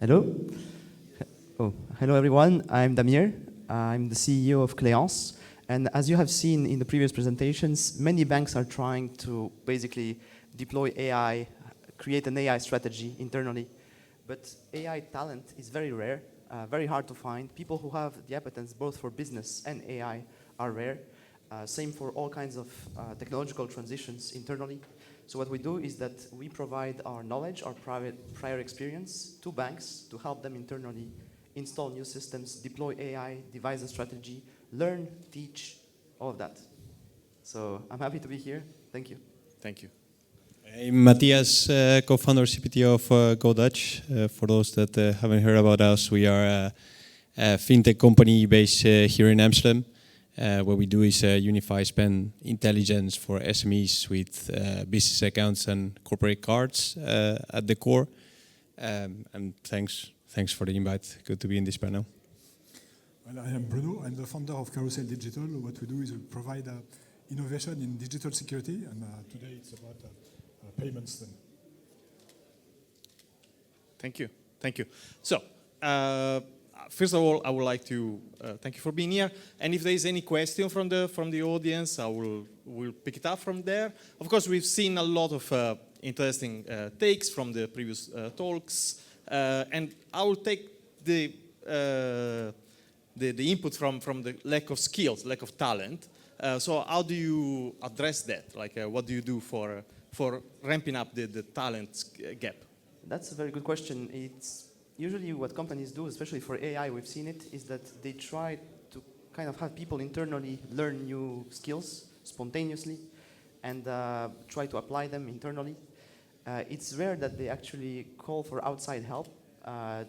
Hello. Hello everyone. I'm Damir. I'm the CEO of Clehance. And as you have seen in the previous presentations, many banks are trying to basically deploy AI, create an AI strategy internally. But AI talent is very rare, very hard to find. People who have the appetence both for business and AI are rare. Same for all kinds of technological transitions internally. So what we do is that we provide our knowledge, our prior experience to banks to help them internally install new systems, deploy AI, devise a strategy, learn, teach, all of that. So I'm happy to be here. Thank you. Thank you. I'm Matias, co-founder CPTO of GoDutch. For those that haven't heard about us, we are a fintech company based here in Amsterdam. What we do is unify spend intelligence for SMEs with business accounts and corporate cards at the core. And thanks for the invite. Good to be in this panel. Well, I am Bruno. I'm the founder of Carrousel Digital. What we do is we provide innovation in digital security, and today it's about payments. Then. Thank you. Thank you. So. First of all, I would like to thank you for being here. And if there is any question from the audience, we'll pick it up from there. Of course, we've seen a lot of interesting takes from the previous talks, and I will take the input from the lack of skills, lack of talent. So how do you address that? Like, what do you do for ramping up the talent gap? That's a very good question. It's usually what companies do, especially for AI, we've seen it, is that they try to kind of have people internally learn new skills spontaneously and try to apply them internally. It's rare that they actually call for outside help, that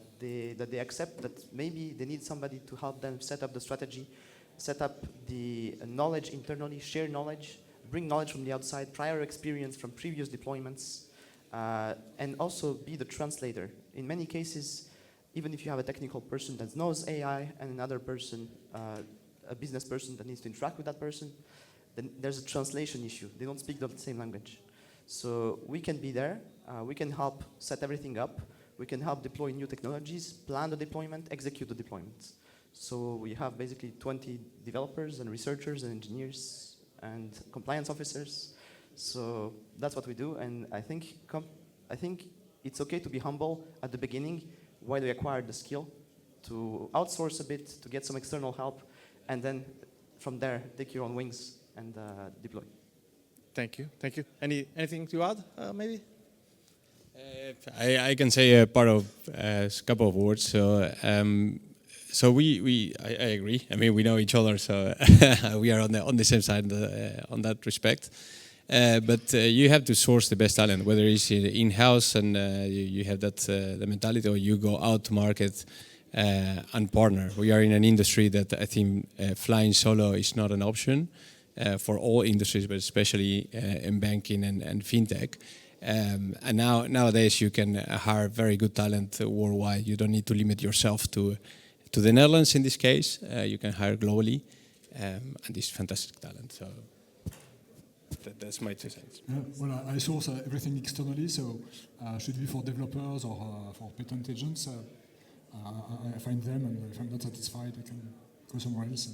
they accept that maybe they need somebody to help them set up the strategy, set up the knowledge internally, share knowledge, bring knowledge from the outside, prior experience from previous deployments, and also be the translator. In many cases, even if you have a technical person that knows AI and another person, a business person that needs to interact with that person, then there's a translation issue. They don't speak the same language. So we can be there. We can help set everything up. We can help deploy new technologies, plan the deployment, execute the deployment. So we have basically 20 developers and researchers and engineers and compliance officers. So that's what we do, and I think it's okay to be humble at the beginning while we acquire the skill, to outsource a bit, to get some external help, and then from there take your own wings and deploy. Thank you. Thank you. Anything to add, maybe? I can say a part of a couple of words. So I agree. I mean, we know each other, so we are on the same side on that respect. But you have to source the best talent, whether it's in-house and you have that the mentality, or you go out to market and partner. We are in an industry that I think flying solo is not an option for all industries, but especially in banking and fintech. And nowadays you can hire very good talent worldwide. You don't need to limit yourself to the Netherlands in this case. You can hire globally, and this fantastic talent. So. That's my 2 cents. Yeah, well, I source everything externally, so should be for developers or for patent agents. I find them, and if I'm not satisfied, I can go somewhere else.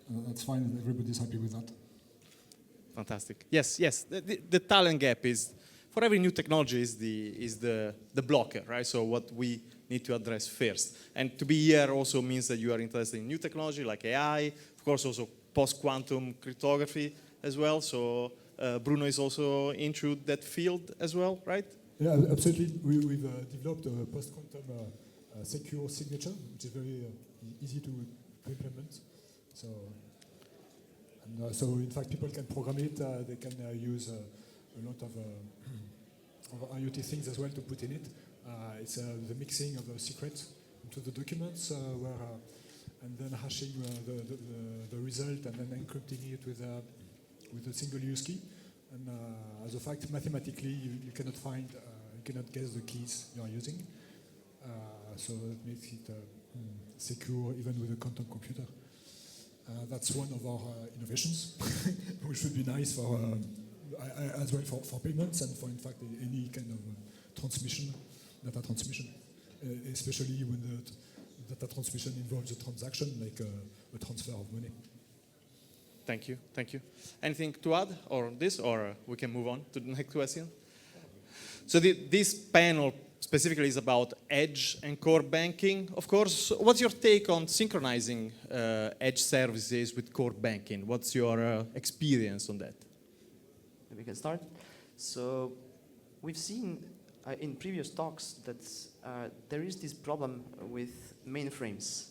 And that's fine. Everybody's happy with that. Fantastic. Yes. The talent gap is, for every new technology, is the blocker, right? So what we need to address first. And to be here also means that you are interested in new technology like AI, of course also post-quantum cryptography as well. So Bruno is also into that field as well, right? Yeah, absolutely. We've developed a post-quantum secure signature, which is very easy to implement. So in fact, people can program it. They can use a lot of IoT things as well to put in it. It's the mixing of the secrets into the documents, and then hashing the result, and then encrypting it with a single use key. And as a fact, mathematically, you cannot find, you cannot guess the keys you are using. So that makes it secure even with a quantum computer. That's one of our innovations, which would be nice for as well for payments and for, in fact, any kind of transmission, data transmission. especially when the data transmission involves a transaction, like a transfer of money. Thank you, thank you. Anything to add on this, or we can move on to the next question? So this panel specifically is about edge and core banking. Of course, what's your take on synchronizing edge services with core banking? What's your experience on that? We can start. So we've seen in previous talks that there is this problem with mainframes.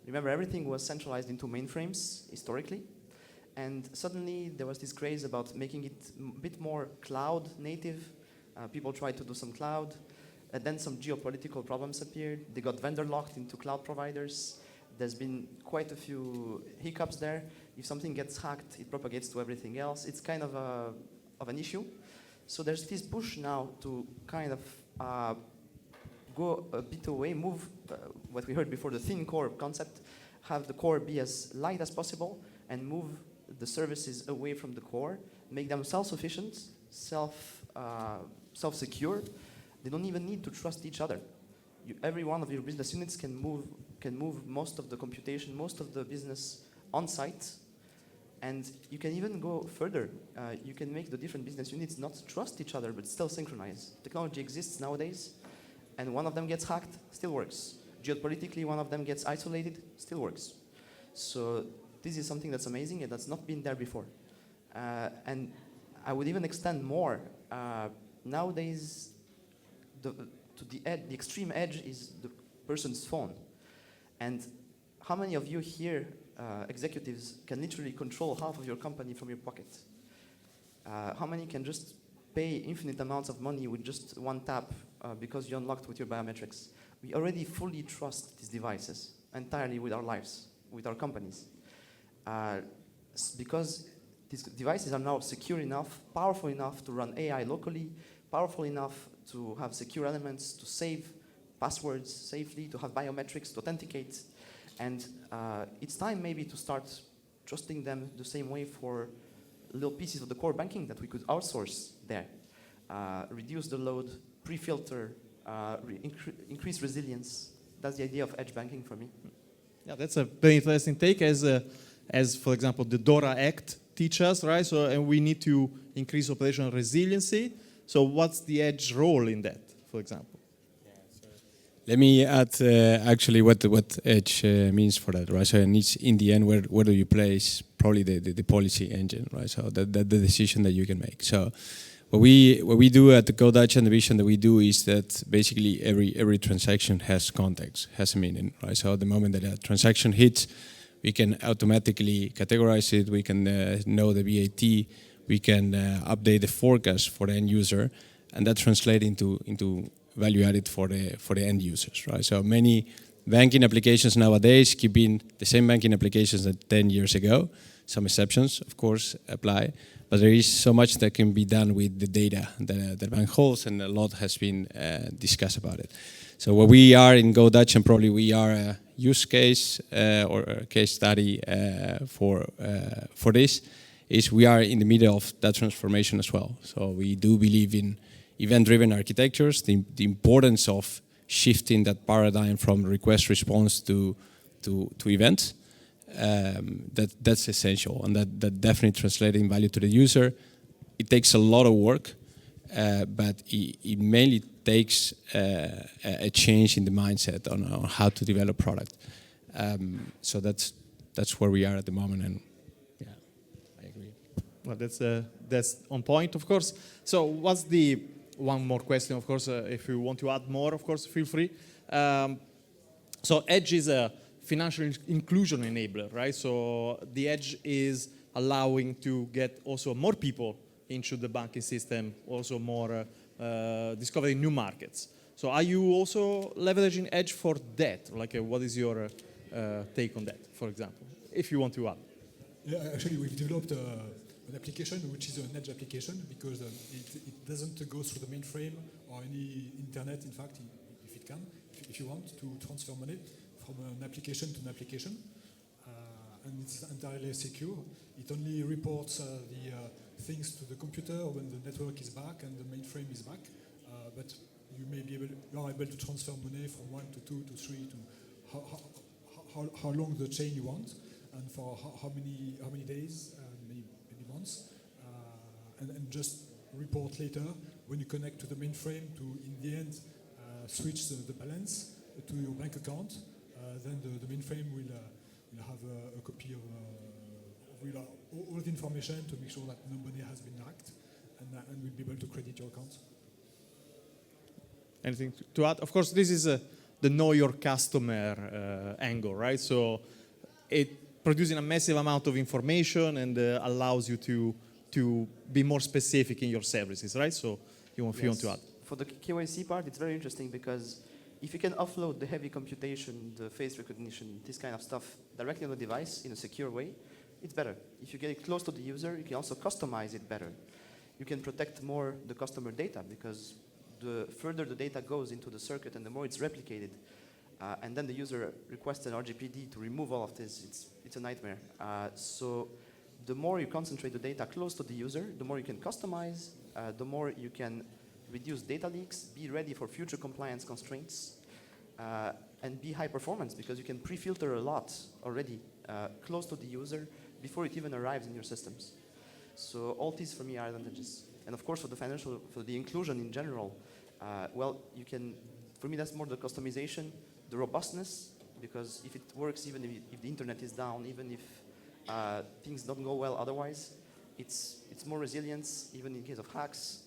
Remember, everything was centralized into mainframes historically. And suddenly there was this craze about making it a bit more cloud native. People tried to do some cloud. Then some geopolitical problems appeared. They got vendor locked into cloud providers. There's been quite a few hiccups there. If something gets hacked, it propagates to everything else. It's kind of an issue. So there's this push now to kind of go a bit away, move what we heard before, the thin core concept, have the core be as light as possible, and move the services away from the core, make them self-sufficient, self-secure. They don't even need to trust each other. Every one of your business units can move most of the computation, most of the business on site. And you can even go further. You can make the different business units not trust each other, but still synchronize. Technology exists nowadays, and one of them gets hacked, still works. Geopolitically, one of them gets isolated, still works. So this is something that's amazing and that's not been there before. And I would even extend more. Nowadays, the extreme edge is the person's phone. And how many of you here, executives, can literally control half of your company from your pocket? How many can just pay infinite amounts of money with just one tap because you're unlocked with your biometrics? We already fully trust these devices entirely with our lives, with our companies. Because these devices are now secure enough, powerful enough to run AI locally, powerful enough to have secure elements, to save passwords safely, to have biometrics, to authenticate. And it's time maybe to start trusting them the same way for little pieces of the core banking that we could outsource there. Reduce the load, pre-filter, increase resilience. That's the idea of edge banking for me. Yeah, that's a very interesting take, as for example, the DORA Act teaches, right? So, and we need to increase operational resiliency. So what's the edge role in that, for example? Let me add actually what edge means for that, right? So it's in the end, where do you place probably the policy engine, right? So the decision that you can make. So what we do at the GoDutch, and the vision that we do is that basically every transaction has context, has a meaning, right? So at the moment that a transaction hits, we can automatically categorize it. We can know the VAT. We can update the forecast for the end user, and that translates into value added for the end users, right? So many banking applications nowadays keep being the same banking applications that 10 years ago. Some exceptions, of course, apply, but there is so much that can be done with the data that the bank holds, and a lot has been discussed about it. So what we are in GoDutch, and probably we are a use case or a case study for this, is we are in the middle of that transformation as well. So we do believe in event-driven architectures, the importance of shifting that paradigm from request response to events. That's essential, and that definitely translating value to the user. It takes a lot of work, but it mainly takes a change in the mindset on how to develop product. So that's where we are at the moment, and yeah, I agree. Well, that's on point, of course. So what's the one more question, of course, if you want to add more, of course, feel free. So Edge is a financial inclusion enabler, right? So the Edge is allowing to get also more people into the banking system, also more discovering new markets. So are you also leveraging Edge for that? Like, what is your take on that, for example, if you want to add? Yeah, actually, we've developed an application which is an edge application because it doesn't go through the mainframe or any internet, in fact, if it can, if you want to transfer money from an application to an application. And it's entirely secure. It only reports the things to the computer when the network is back and the mainframe is back. But you are able to transfer money from 1 to 2 to 3 to how long the chain you want, and for how many days, maybe months, and just report later when you connect to the mainframe to, in the end, switch the balance to your bank account. Then the mainframe will have a copy of all the information to make sure that no money has been hacked, and will be able to credit your account. Anything to add? Of course, this is the know your customer angle, right? So it producing a massive amount of information and allows you to be more specific in your services, right? So if you want to add. For the KYC part, it's very interesting because if you can offload the heavy computation, the face recognition, this kind of stuff directly on the device in a secure way, it's better. If you get it close to the user, you can also customize it better. You can protect more the customer data because the further the data goes into the circuit and the more it's replicated, and then the user requests an RGPD to remove all of this, it's a nightmare. So the more you concentrate the data close to the user, the more you can customize, the more you can reduce data leaks, be ready for future compliance constraints, and be high performance because you can pre-filter a lot already close to the user before it even arrives in your systems. So all these for me are advantages. And of course for the inclusion in general, well, you can, for me that's more the customization, the robustness, because if it works even if the internet is down, even if things don't go well otherwise, it's more resilience, even in case of hacks,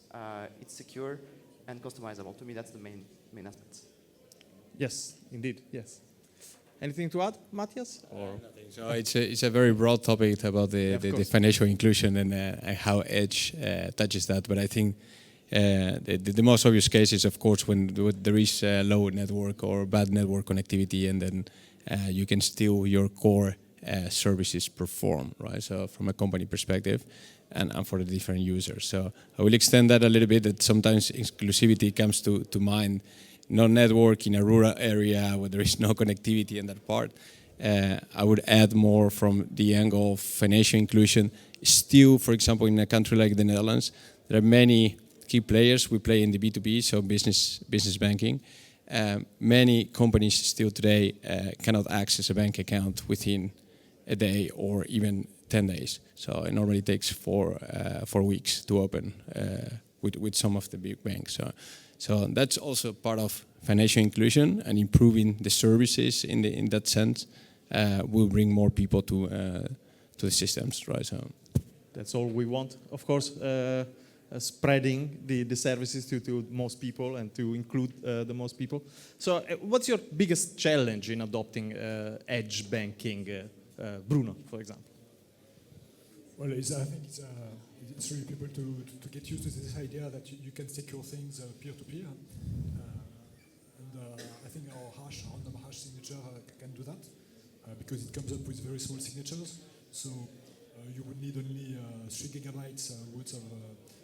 it's secure and customizable. To me that's the main aspects. Yes, indeed, yes. Anything to add, Matias? Or? Nothing. So it's a very broad topic about the financial inclusion and how Edge touches that. But I think the most obvious case is, of course, when there is low network or bad network connectivity, and then you can still your core services perform, right? So from a company perspective and for the different users. So I will extend that a little bit, that sometimes exclusivity comes to mind. No network in a rural area where there is no connectivity in that part. I would add more from the angle of financial inclusion. Still, for example, in a country like the Netherlands, there are many key players. We play in the B2B, so business banking. Many companies still today cannot access a bank account within a day or even 10 days. So it normally takes 4 weeks to open with some of the big banks. So that's also part of financial inclusion, and improving the services in that sense will bring more people to the systems, right? So that's all we want, of course, spreading the services to most people and to include the most people. So what's your biggest challenge in adopting edge banking, Bruno, for example? Well, I think it's really people to get used to this idea that you can secure things peer-to-peer. And I think our random hash signature can do that because it comes up with very small signatures. So you would need only 3 gigabytes worth of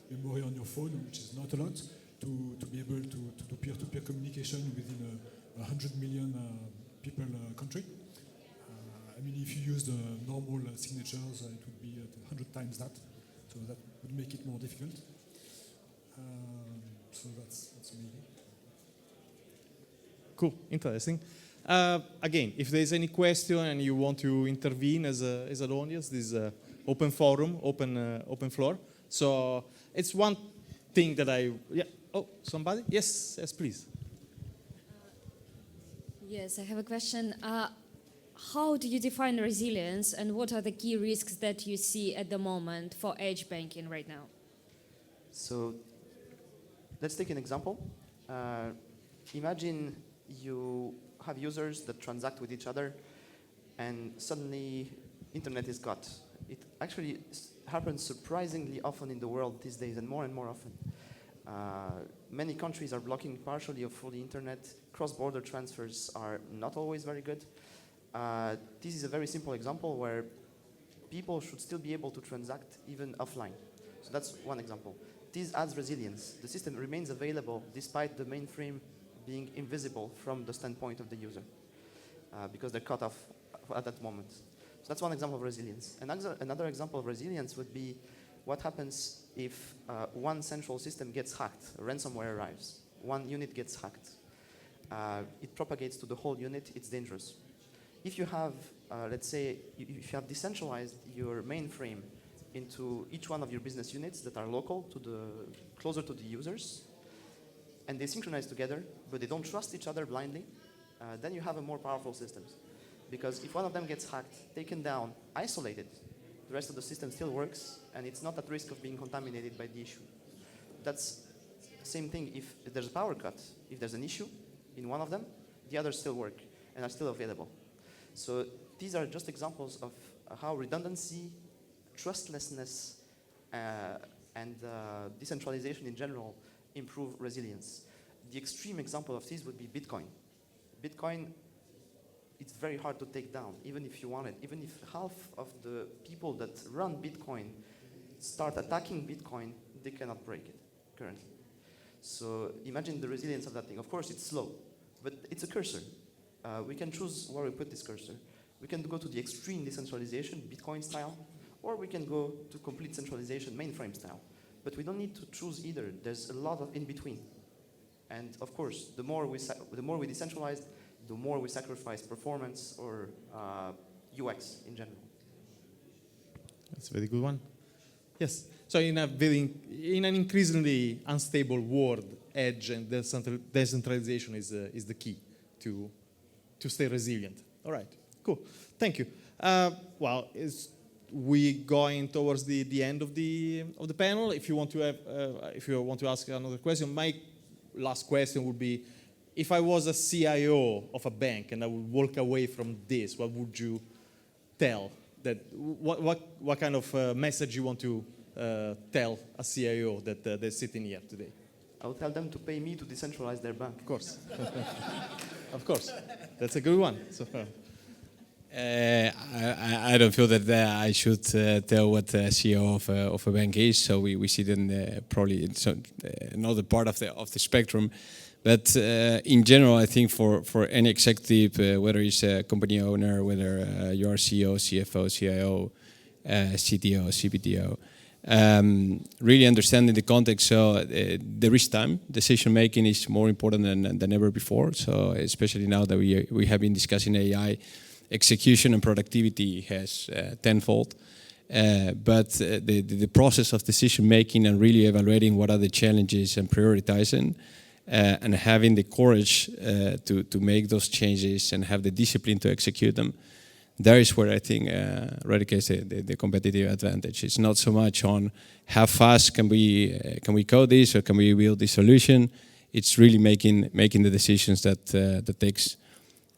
memory on your phone, which is not a lot, to be able to do peer-to-peer communication within 100 million people country. I mean, if you use the normal signatures, it would be 100 times that. So that would make it more difficult. So that's amazing. Cool, interesting. Again, if there's any question and you want to intervene as an audience, this is open forum, open floor. So it's one thing that somebody? Yes, please. Yes, I have a question. How do you define resilience, and what are the key risks that you see at the moment for edge banking right now? So let's take an example. Imagine you have users that transact with each other and suddenly internet is cut. It actually happens surprisingly often in the world these days, and more often. Many countries are blocking partially or fully internet. Cross-border transfers are not always very good. This is a very simple example where people should still be able to transact even offline. So that's one example. This adds resilience. The system remains available despite the mainframe being invisible from the standpoint of the user because they're cut off at that moment. So that's one example of resilience. Another example of resilience would be what happens if one central system gets hacked, ransomware arrives. one unit gets hacked, it propagates to the whole unit, it's dangerous. If you have, let's say, if you have decentralized your mainframe into each one of your business units that are local, closer to the users, and they synchronize together, but they don't trust each other blindly, then you have a more powerful system. Because if one of them gets hacked, taken down, isolated, the rest of the system still works, and it's not at risk of being contaminated by the issue. That's the same thing if there's a power cut. If there's an issue in one of them, the others still work and are still available. So these are just examples of how redundancy, trustlessness, and decentralization in general improve resilience. The extreme example of these would be Bitcoin. Bitcoin, it's very hard to take down, even if you want it. Even if half of the people that run Bitcoin start attacking Bitcoin, they cannot break it currently. So imagine the resilience of that thing. Of course, it's slow, but it's a cursor. We can choose where we put this cursor. We can go to the extreme decentralization, Bitcoin style, or we can go to complete centralization, mainframe style. But we don't need to choose either. There's a lot of in between. And of course, the more we decentralize, the more we sacrifice performance or UX in general. That's a very good one. Yes. So in an increasingly unstable world, edge and decentralization is the key to stay resilient. All right. Cool. Thank you. Well, we going towards the end of the panel. If you want to ask another question, my last question would be: if I was a CIO of a bank and I would walk away from this, what would you tell? What kind of message you want to tell a CIO that's sitting here today? I will tell them to pay me to decentralize their bank. Of course. Of course. That's a good one. So, I don't feel that I should tell what the CEO of a bank is. So we see then probably in another part of the spectrum. But in general, I think for any executive, whether he's a company owner, whether you're CEO, CFO, CIO, CTO, CPTO, really understanding the context. So there is time. Decision making is more important than ever before. So especially now that we have been discussing AI, execution and productivity has tenfold. But the process of decision making and really evaluating what are the challenges and prioritizing, and having the courage to make those changes and have the discipline to execute them, there is where I think radicates the competitive advantage. It's not so much on how fast can we code this or can we build this solution. It's really making the decisions that takes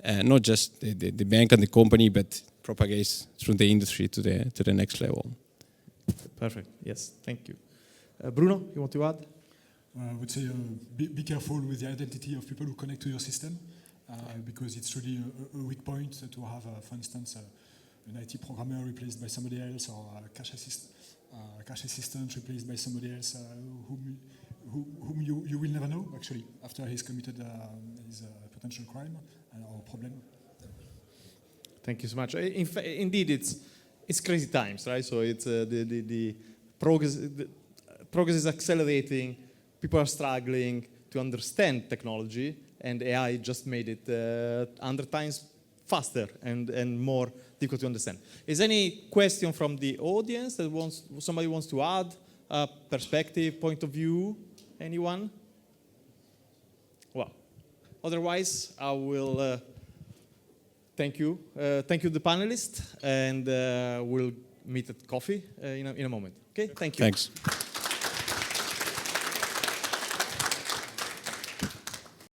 not just the bank and the company, but propagates through the industry to the next level. Perfect. Yes. Thank you. Bruno, you want to add? I would say be careful with the identity of people who connect to your system, because it's really a weak point to have, for instance, an IT programmer replaced by somebody else, or a cash assistant replaced by somebody else whom you will never know, actually, after he's committed his potential crime or problem. Thank you so much. Indeed, it's crazy times, right? So it's the progress is accelerating. People are struggling to understand technology, and AI just made it 100 times faster and more difficult to understand. Is any question from the audience that somebody wants to add a perspective, point of view? Anyone? Well, otherwise, I will thank you. Thank you, the panelists, and we'll meet at coffee in a moment. Okay, thank you. Thanks.